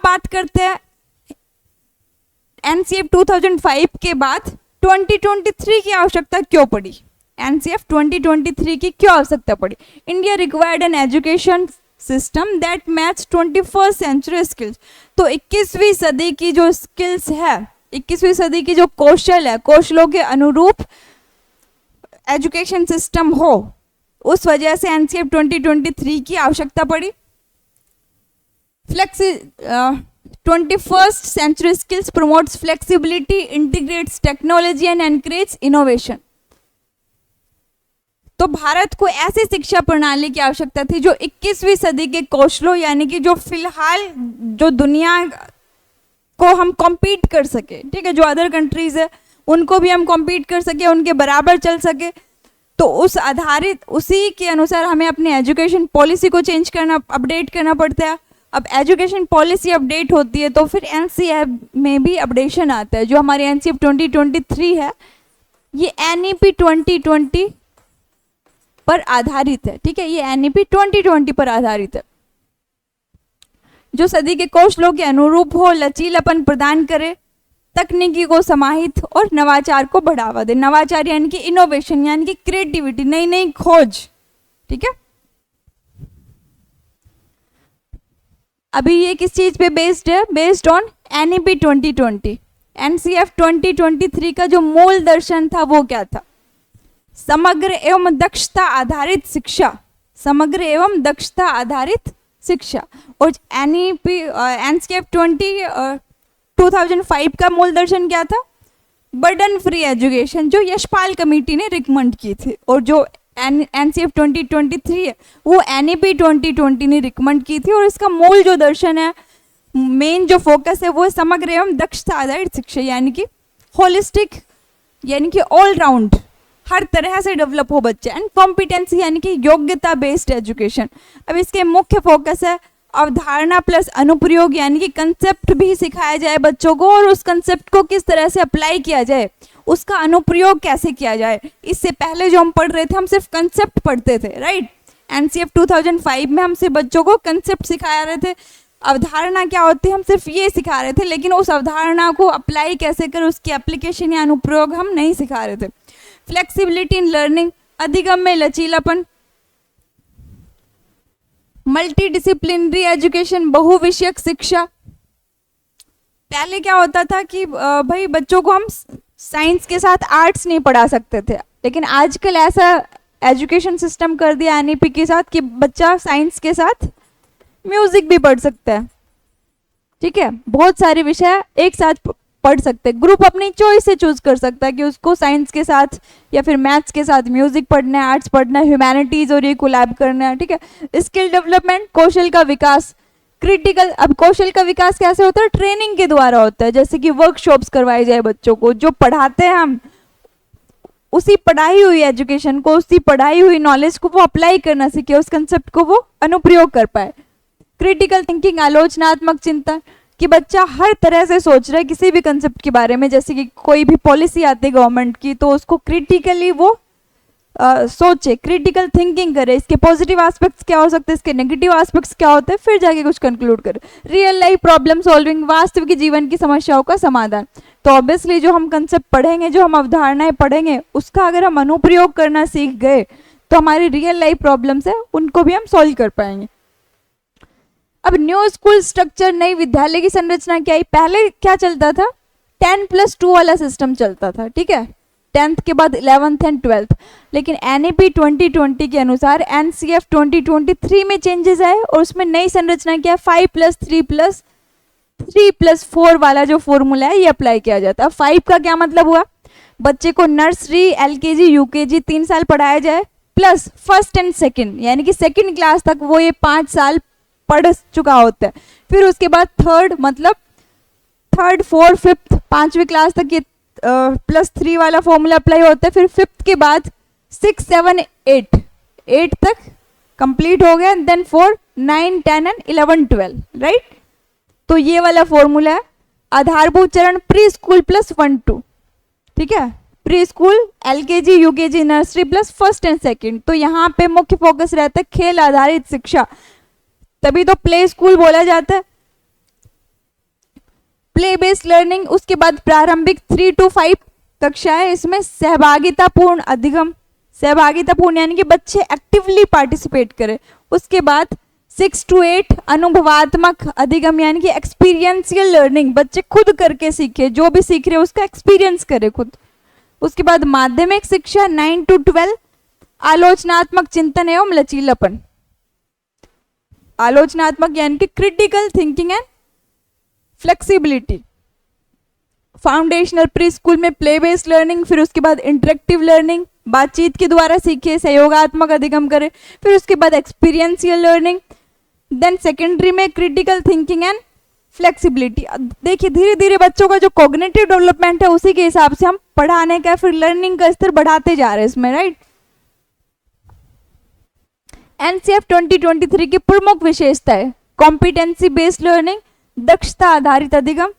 बात करते हैं एनसीएफ 2005 के बाद 2023 की आवश्यकता क्यों पड़ी, एनसीएफ 2023 की क्यों आवश्यकता पड़ी। India required an education system that match 21st century skills. तो 21वीं सदी की जो स्किल्स है, 21वीं सदी की जो कौशल है, कौशलों के अनुरूप एजुकेशन सिस्टम हो, उस वजह से एनसीएफ 2023 की आवश्यकता पड़ी। 21st century skills promotes flexibility, integrates technology and encourage innovation. तो भारत को ऐसी शिक्षा प्रणाली की आवश्यकता थी जो 21वीं सदी के कौशलों, यानी कि जो फिलहाल जो दुनिया को हम कॉम्पीट कर सके, ठीक है, जो अदर कंट्रीज है उनको भी हम कॉम्पीट कर सके, उनके बराबर चल सके। तो उस आधारित उसी के अनुसार हमें अपनी एजुकेशन पॉलिसी को चेंज करना, अपडेट करना पड़ता है। अब एजुकेशन पॉलिसी अपडेट होती है तो फिर एनसीएफ में भी अपडेशन आता है। जो हमारी एनसीएफ 2023 है ये एनईपी 2020 पर आधारित है, ठीक है, ये एनईपी 2020 पर आधारित है, जो सदी के कौशलों के अनुरूप हो, लचीलापन प्रदान करे, तकनीकी को समाहित और नवाचार को बढ़ावा दे। नवाचार यानी कि इनोवेशन, यानी कि क्रिएटिविटी, नई नई खोज, ठीक है। अभी ये किस चीज पे बेस्ड है, बेस्ड ऑन एनईपी 2020। एनसीएफ 2023 का जो मूल दर्शन था वो क्या था, समग्र एवं दक्षता आधारित शिक्षा, समग्र एवं दक्षता आधारित शिक्षा। और एनईपी एनसीएफ 2005 का मूल दर्शन क्या था, बर्डन फ्री एजुकेशन, जो यशपाल कमेटी ने रिकमेंड की थी। और जो एनसीएफ 2023 है वो एनईपी 2020 ने रिकमेंड की थी। और इसका मूल जो दर्शन है, मेन जो फोकस है वो है समग्र एवं दक्षता आधारित शिक्षा, यानी कि होलिस्टिक, यानी कि ऑल राउंड, हर तरह से डेवलप हो बच्चे, एंड कॉम्पिटेंसी यानी कि योग्यता बेस्ड एजुकेशन। अब इसके मुख्य फोकस है अवधारणा प्लस अनुप्रयोग, यानी कि कंसेप्ट भी सिखाया जाए बच्चों को, और उस कंसेप्ट को किस तरह से अप्लाई किया जाए, उसका अनुप्रयोग कैसे किया जाए। इससे पहले जो हम पढ़ रहे थे हम सिर्फ कंसेप्ट पढ़ते थे, राइट। एनसीएफ 2005 में हम सिर्फ बच्चों को कंसेप्ट सिखा रहे थे, अवधारणा क्या होती है हम सिर्फ ये सिखा रहे थे, लेकिन उस अवधारणा को अप्लाई कैसे करें, उसकी एप्लीकेशन या अनुप्रयोग हम नहीं सिखा रहे थे। फ्लेक्सिबिलिटी इन लर्निंग, अधिगम में लचीलापन, मल्टी डिसिप्लिनरी एजुकेशन, बहुविषयक शिक्षा। पहले क्या होता था कि भाई बच्चों को हम साइंस के साथ आर्ट्स नहीं पढ़ा सकते थे, लेकिन आजकल ऐसा एजुकेशन सिस्टम कर दिया एनईपी के साथ कि बच्चा साइंस के साथ म्यूजिक भी पढ़ सकता है, ठीक है, बहुत सारे विषय एक साथ पढ़ सकते हैं। ग्रुप अपनी चॉइस से चूज कर सकता है कि उसको साइंस के साथ या फिर मैथ्स के साथ म्यूजिक पढ़ना है, आर्ट्स पढ़ना है, ह्यूमैनिटीज और ये कोलैब करना है, ठीक है। स्किल डेवलपमेंट, कौशल का विकास, क्रिटिकल। अब कौशल का विकास कैसे होता है, ट्रेनिंग के द्वारा होता है, जैसे कि वर्कशॉप्स करवाई जाए बच्चों को, जो पढ़ाते हैं हम उसी पढ़ाई हुई एजुकेशन को, उसी पढ़ाई हुई नॉलेज को वो अप्लाई करना सीखे, उस कंसेप्ट को वो अनुप्रयोग कर पाए। क्रिटिकल थिंकिंग, आलोचनात्मक चिंतन, कि बच्चा हर तरह से सोच रहा है किसी भी कंसेप्ट के बारे में, जैसे कि कोई भी पॉलिसी आती है गवर्नमेंट की तो उसको क्रिटिकली वो सोचे, क्रिटिकल थिंकिंग करे, इसके पॉजिटिव एस्पेक्ट्स क्या हो सकते हैं, इसके नेगेटिव एस्पेक्ट्स क्या होते हैं, फिर जाके कुछ कंक्लूड करे। रियल लाइफ प्रॉब्लम सॉल्विंग, वास्तविक जीवन की समस्याओं का समाधान। तो ऑब्वियसली जो हम कंसेप्ट पढ़ेंगे, जो हम अवधारणाएं पढ़ेंगे, उसका अगर हम अनुप्रयोग करना सीख गए तो हमारी रियल लाइफ प्रॉब्लम्स है उनको भी हम सॉल्व कर पाएंगे। अब न्यू स्कूल स्ट्रक्चर, नई विद्यालय की संरचना क्या है। पहले क्या चलता था, 10+2 वाला सिस्टम चलता था, ठीक है, 10th के बाद 11th एंड 12th। लेकिन एनईपी 2020 के अनुसार एनसीएफ 2023 में चेंजेस आए और उसमें नई संरचना क्या है, 5+3+3+4 वाला जो फॉर्मूला है ये अप्लाई किया जाता है। 5 का क्या मतलब हुआ, बच्चे को नर्सरी, एलकेजी, यूकेजी 3 साल पढ़ाया जाए, प्लस फर्स्ट एंड सेकंड, यानी कि सेकंड क्लास तक वो ये 5 साल पढ़ चुका होता है। फिर उसके बाद थर्ड, मतलब थर्ड, फोर्थ, फिफ्थ, 5वीं क्लास तक ये +3 वाला फॉर्मूला अप्लाई होता है। फिर फिफ्थ के बाद 6, 7, 8 तक कंप्लीट हो गया, देन 4, 9, 10 एंड 11, 12, राइट। तो ये वाला फॉर्मूला है। आधारभूत चरण प्री स्कूल +1, 2, ठीक है, pre school, LKG, UKG, nursery plus first and second. तो यहाँ पे मुख्य फोकस रहता है खेल आधारित शिक्षा, तभी तो प्ले स्कूल बोला जाता है। प्ले बेस्ड लर्निंग, उसके बाद प्रारंभिक 3 to 5 कक्षा है, इसमें सहभागितापूर्ण अधिगम, सहभागितापूर्ण यानी कि बच्चे एक्टिवली पार्टिसिपेट करें। उसके बाद 6 to 8 अनुभवात्मक अधिगम यानी कि एक्सपीरियंशियल लर्निंग, बच्चे खुद करके सीखे, जो भी सीख रहे हैं उसका एक्सपीरियंस करे खुद। उसके बाद माध्यमिक शिक्षा 9 to 12 आलोचनात्मक चिंतन एवं लचीलापन, आलोचनात्मक यानी कि critical thinking and flexibility. Foundational pre school में प्ले बेस्ड लर्निंग, फिर उसके बाद इंटरेक्टिव लर्निंग, बातचीत के द्वारा सीखे, सहयोगात्मक अधिगम करे, फिर उसके बाद एक्सपीरियंशियल लर्निंग, देन सेकेंडरी में क्रिटिकल थिंकिंग एंड फ्लेक्सिबिलिटी। देखिए धीरे धीरे बच्चों का जो कॉग्निटिव डेवलपमेंट है उसी के हिसाब से हम पढ़ाने का फिर लर्निंग का स्तर बढ़ाते जा रहे हैं इसमें, राइट। एनसीएफ 2023 की प्रमुख विशेषता है कॉम्पिटेंसी बेस्ड लर्निंग, दक्षता आधारित अधिगम,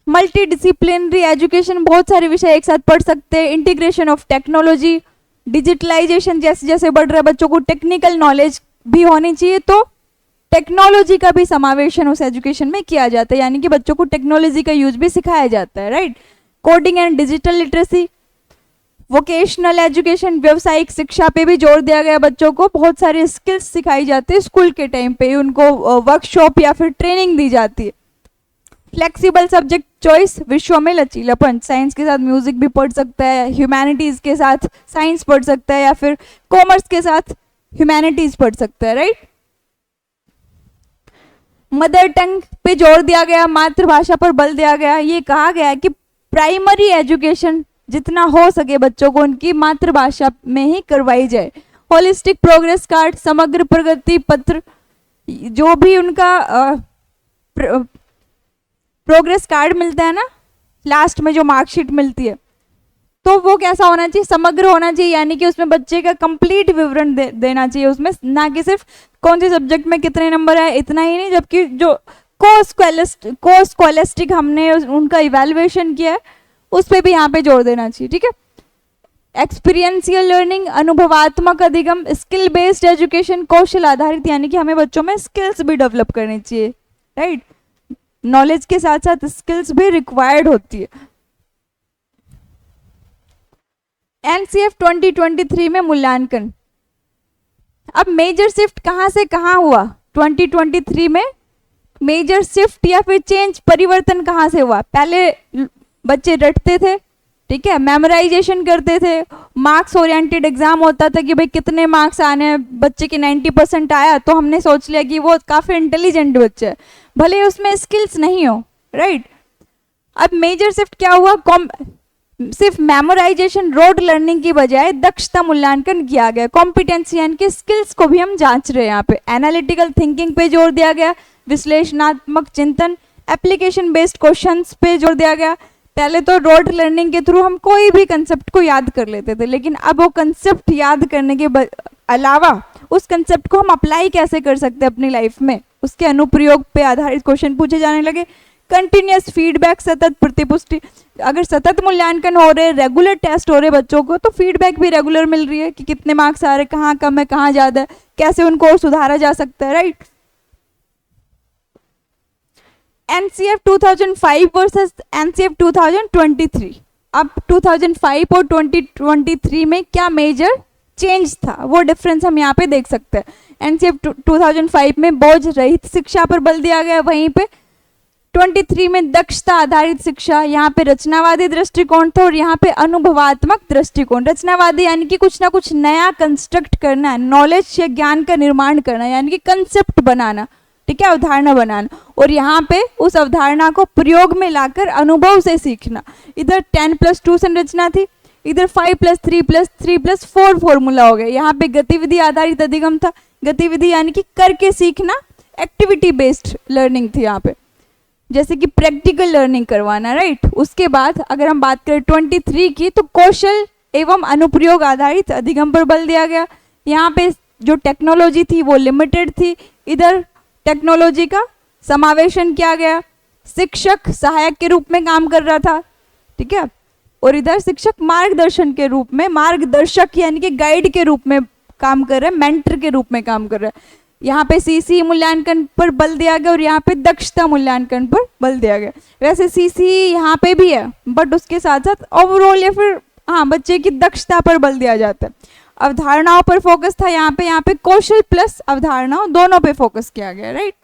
मल्टी डिसिप्लिनरी एजुकेशन, बहुत सारे विषय एक साथ पढ़ सकते हैं, इंटीग्रेशन ऑफ टेक्नोलॉजी, डिजिटलाइजेशन जैसे जैसे बढ़ रहा है बच्चों को टेक्निकल नॉलेज भी होनी चाहिए, तो टेक्नोलॉजी का भी समावेशन उस एजुकेशन में किया जाता है, यानी कि बच्चों को टेक्नोलॉजी का यूज भी सिखाया जाता है, right. Coding and digital literacy, vocational education, व्यवसायिक शिक्षा पे भी जोर दिया गया, बच्चों को बहुत सारे स्किल्स सिखाई जाती है स्कूल के टाइम पे, उनको वर्कशॉप या फिर ट्रेनिंग दी जाती है। फ्लेक्सिबल सब्जेक्ट चॉइस, विषयों में लचीलापन, साइंस के साथ म्यूजिक भी पढ़ सकता है, ह्यूमैनिटीज के साथ साइंस पढ़ सकता है, या फिर कॉमर्स के साथ ह्यूमैनिटीज पढ़ सकता है, राइट। मदर टंग पे जोर दिया गया, मातृभाषा पर बल दिया गया, ये कहा गया कि प्राइमरी एजुकेशन जितना हो सके बच्चों को उनकी मातृभाषा में ही करवाई जाए। होलिस्टिक प्रोग्रेस कार्ड, समग्र प्रगति पत्र, जो भी उनका प्रोग्रेस कार्ड मिलता है ना लास्ट में जो मार्कशीट मिलती है, तो वो कैसा होना चाहिए, समग्र होना चाहिए, यानी कि उसमें बच्चे का कंप्लीट विवरण देना चाहिए उसमें, ना कि सिर्फ कौन से सब्जेक्ट में कितने नंबर है इतना ही नहीं, जबकि जो को स्कॉलेस्टिक हमने उनका इवैल्यूएशन किया है उस पर भी यहाँ पे जोर देना चाहिए, ठीक है। एक्सपीरियंशियल लर्निंग, अनुभवात्मक अधिगम, स्किल बेस्ड एजुकेशन, कौशल आधारित, यानी कि हमें बच्चों में स्किल्स भी डेवलप करनी चाहिए, राइट। नॉलेज के साथ साथ स्किल्स भी रिक्वायर्ड होती है। एनसीएफ 2023 में मूल्यांकन, अब मेजर शिफ्ट कहाँ से कहाँ हुआ 2023 में, मेजर शिफ्ट या फिर चेंज, परिवर्तन कहाँ से हुआ। पहले बच्चे रटते थे, ठीक है, मेमोराइजेशन करते थे, मार्क्स ओरिएंटेड एग्जाम होता था कि भाई कितने मार्क्स आने हैं, बच्चे के 90% आया तो हमने सोच लिया कि वो काफ़ी इंटेलिजेंट बच्चा है, भले उसमें स्किल्स नहीं हो, राइट। अब मेजर शिफ्ट क्या हुआ, सिर्फ मेमोराइजेशन रोड लर्निंग की बजाय दक्षता मूल्यांकन किया गया, कॉम्पिटेंसी यानी कि स्किल्स को भी हम जांच रहे हैं यहाँ पे। एनालिटिकल थिंकिंग पे जोर दिया गया, विश्लेषणात्मक चिंतन, एप्लीकेशन बेस्ड क्वेश्चंस पे जोर दिया गया। पहले तो रोड लर्निंग के थ्रू हम कोई भी कंसेप्ट को याद कर लेते थे, लेकिन अब वो कंसेप्ट याद करने के अलावा उस कंसेप्ट को हम अप्लाई कैसे कर सकते हैं अपनी लाइफ में, उसके अनुप्रयोग पे आधारित क्वेश्चन पूछे जाने लगे। कंटिन्यूस फीडबैक, सतत प्रतिपुष्टि, अगर सतत मूल्यांकन हो रहे, रेगुलर टेस्ट हो रहे बच्चों को, तो फीडबैक भी रेगुलर मिल रही है कि कितने मार्क्स आ रहे, कहाँ कम है, कहाँ ज़्यादा है, कैसे उनको और सुधारा जा सकता है, राइट। एनसीएफ 2005 वर्सेस एनसीएफ 2023, अब 2005 और 2023 में क्या मेजर चेंज था वो डिफरेंस हम यहाँ पे देख सकते हैं। एनसीएफ 2005 में बोझ रहित शिक्षा पर बल दिया गया, वहीं पे 23 में दक्षता आधारित शिक्षा, यहाँ पे रचनावादी दृष्टिकोण था, और यहाँ पे अनुभवात्मक दृष्टिकोण। रचनावादी यानी कि कुछ ना कुछ नया कंस्ट्रक्ट करना, नॉलेज या ज्ञान का निर्माण करना, यानी कि कंसेप्ट बनाना, ठीक है, अवधारणा बनाना, और यहाँ पे उस अवधारणा को प्रयोग में लाकर अनुभव से सीखना। इधर 10+2 संरचना थी, इधर 5+3+3+4 फॉर्मूला हो गया। यहाँ पे गतिविधि आधारित अधिगम था, गतिविधि यानी कि करके सीखना, एक्टिविटी बेस्ड लर्निंग थी यहाँ पे, जैसे कि प्रैक्टिकल लर्निंग करवाना, राइट। उसके बाद अगर हम बात करें 23 की, तो कौशल एवं अनुप्रयोग आधारित अधिगम पर बल दिया गया। यहाँ पे जो टेक्नोलॉजी थी वो लिमिटेड थी, इधर टेक्नोलॉजी का समावेशन किया गया। शिक्षक सहायक के रूप में काम कर रहा था, ठीक है, और इधर शिक्षक मार्गदर्शन के रूप में, मार्गदर्शक यानी कि गाइड के रूप में काम कर रहा है, मेंटर के रूप में काम कर रहा है। यहाँ पे सीसी मूल्यांकन पर बल दिया गया और यहाँ पे दक्षता मूल्यांकन पर बल दिया गया। वैसे सीसी यहाँ पे भी है, बट उसके साथ साथ ओवरऑल या फिर हाँ बच्चे की दक्षता पर बल दिया जाता है। अवधारणाओं पर फोकस था यहाँ पे कौशल प्लस अवधारणाओं दोनों पे फोकस किया गया, राइट।